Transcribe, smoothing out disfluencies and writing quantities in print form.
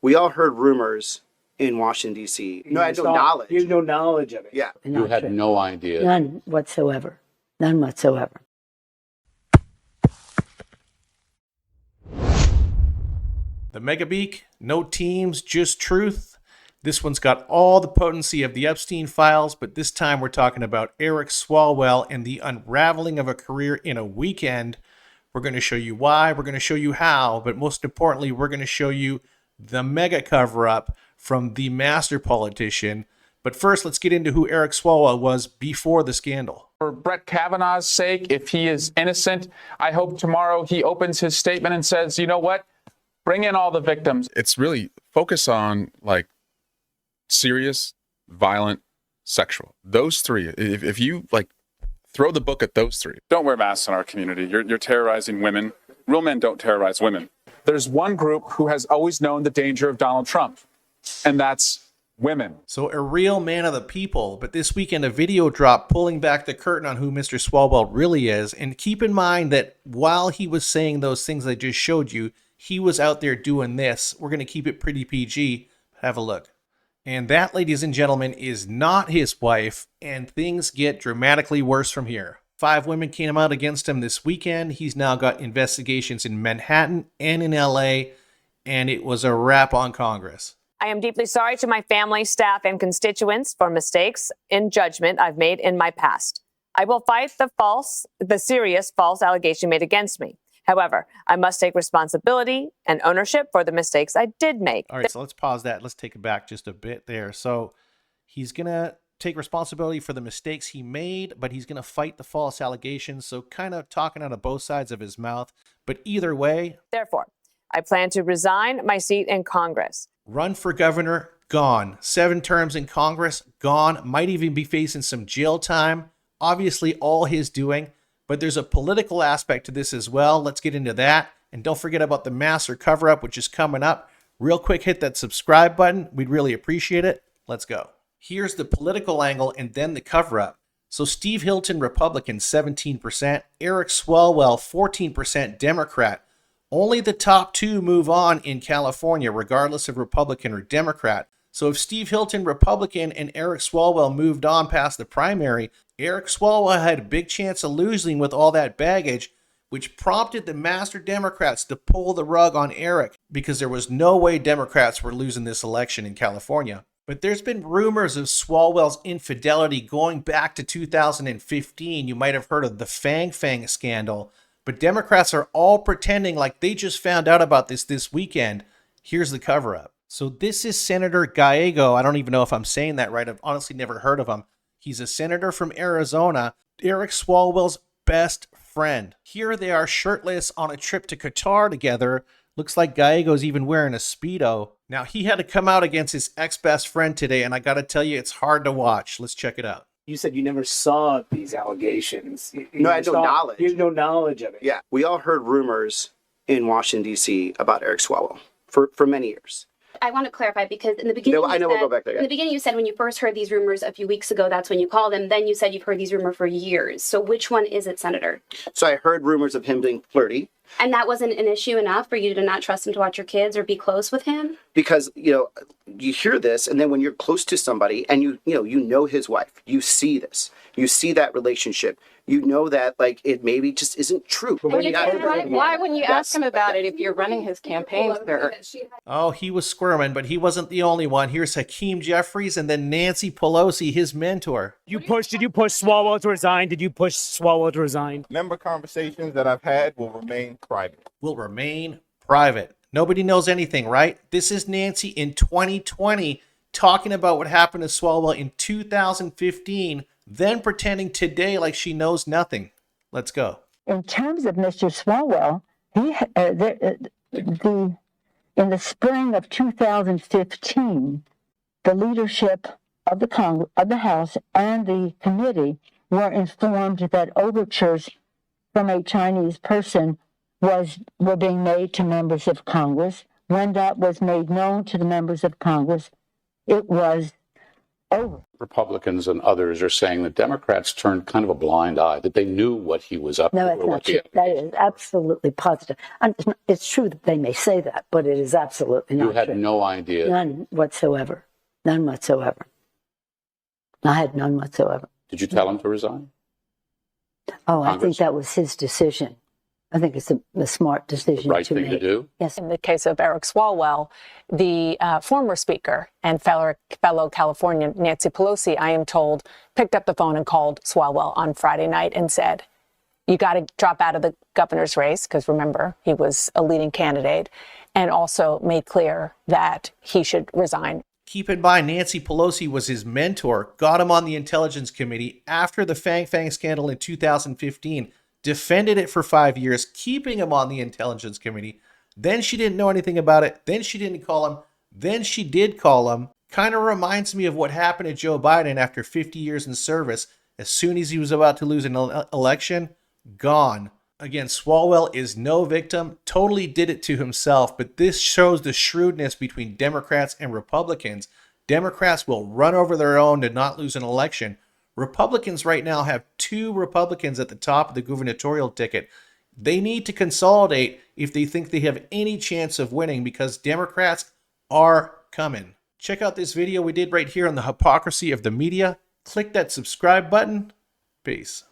We all heard rumors in Washington, D.C. No, I had no knowledge. You had no knowledge of it. Yeah. You had no idea. None whatsoever. None whatsoever. The Mega Beak, no teams, just truth. This one's got all the potency of the Epstein files, but this time we're talking about Eric Swalwell and the unraveling of a career in a weekend. We're going to show you why, we're going to show you how, but most importantly, we're going to show you the mega cover-up from the master politician. But first, let's get into who Eric Swalwell was before the scandal. For Brett Kavanaugh's sake, if he is innocent, I hope tomorrow he opens his statement and says, you know what? Bring in all the victims. It's really focus on like serious, violent, sexual. Those three. If you like throw the book at those three. Don't wear masks in our community. You're terrorizing women. Real men don't terrorize women. There's one group who has always known the danger of Donald Trump, and that's women. So a real man of the people, but this weekend a video dropped pulling back the curtain on who Mr. Swalwell really is. And keep in mind that while he was saying those things I just showed you, he was out there doing this. We're going to keep it pretty PG. Have a look. And that, ladies and gentlemen, is not his wife, and things get dramatically worse from here. 5 women came out against him this weekend. He's now got investigations in Manhattan and in LA, and it was a wrap on Congress. I am deeply sorry to my family, staff, and constituents for mistakes in judgment I've made in my past. I will fight the serious false allegation made against me. However, I must take responsibility and ownership for the mistakes I did make. All right, so let's pause that. Let's take it back just a bit there. So he's going to take responsibility for the mistakes he made, but he's going to fight the false allegations. So kind of talking out of both sides of his mouth. But either way. Therefore, I plan to resign my seat in Congress. Run for governor, gone. 7 terms in Congress, gone. Might even be facing some jail time. Obviously, all his doing. But there's a political aspect to this as well. Let's get into that. And don't forget about the master cover-up, which is coming up. Real quick, hit that subscribe button. We'd really appreciate it. Let's go. Here's the political angle and then the cover-up. So Steve Hilton, Republican, 17%. Eric Swalwell, 14% Democrat. Only the top 2 move on in California, regardless of Republican or Democrat. So if Steve Hilton, Republican, and Eric Swalwell moved on past the primary, Eric Swalwell had a big chance of losing with all that baggage, which prompted the master Democrats to pull the rug on Eric because there was no way Democrats were losing this election in California. But there's been rumors of Swalwell's infidelity going back to 2015. You might have heard of the Fang scandal. But Democrats are all pretending like they just found out about this weekend. Here's the cover-up. So this is Senator Gallego. I don't even know if I'm saying that right. I've honestly never heard of him. He's a senator from Arizona, Eric Swalwell's best friend. Here they are shirtless on a trip to Qatar together. Looks like Gallego's even wearing a Speedo. Now, he had to come out against his ex-best friend today, and I got to tell you, it's hard to watch. Let's check it out. You said you never saw these allegations. No, I had no knowledge. You had no knowledge of it. Yeah. We all heard rumors in Washington, D.C. about Eric Swalwell for many years. I want to clarify because in the beginning, I know we'll go back there. In the beginning, you said when you first heard these rumors a few weeks ago, that's when you called him. Then you said you've heard these rumors for years. So which one is it, Senator? So I heard rumors of him being flirty. And that wasn't an issue enough for you to not trust him to watch your kids or be close with him? Because, you hear this, and then when you're close to somebody and you know his wife, you see this, you see that relationship, you know that like it maybe just isn't true. Why wouldn't you ask him about it if you're running his campaign, sir? Oh, he was squirming, but he wasn't the only one. Here's Hakeem Jeffries and then Nancy Pelosi, his mentor. Did you push Swalwell to resign? Did you push Swalwell to resign? Member conversations that I've had will remain private. Will remain private. Nobody knows anything, right? This is Nancy in 2020 talking about what happened to Swalwell in 2015, then pretending today like she knows nothing. Let's go. In terms of Mr. Swalwell, in the spring of 2015, the leadership of the House and the committee were informed that overtures from a Chinese person were being made to members of Congress. When that was made known to the members of Congress, it was over. Republicans and others are saying that Democrats turned kind of a blind eye, that they knew what he was up No, to. that's or not what true. he- That is absolutely positive. And it's true that they may say that, but it is absolutely You not had true. no idea. None whatsoever. None whatsoever. I had none whatsoever. Did you tell him to resign? Oh, I Congress? think that was his decision. I think it's a smart decision Right to thing make. to do? Yes. In the case of Eric Swalwell, the former speaker and fellow Californian Nancy Pelosi, I am told, picked up the phone and called Swalwell on Friday night and said, you got to drop out of the governor's race, because remember, he was a leading candidate, and also made clear that he should resign. Keep in mind, Nancy Pelosi was his mentor, got him on the Intelligence Committee after the Fang Fang scandal in 2015, defended it for 5 years, keeping him on the Intelligence Committee. Then she didn't know anything about it. Then she didn't call him. Then she did call him. Kind of reminds me of what happened to Joe Biden after 50 years in service. As soon as he was about to lose an election, gone. Again, Swalwell is no victim, totally did it to himself, but this shows the shrewdness between Democrats and Republicans. Democrats will run over their own to not lose an election. Republicans right now have 2 Republicans at the top of the gubernatorial ticket. They need to consolidate if they think they have any chance of winning, because Democrats are coming. Check out this video we did right here on the hypocrisy of the media. Click that subscribe button. Peace.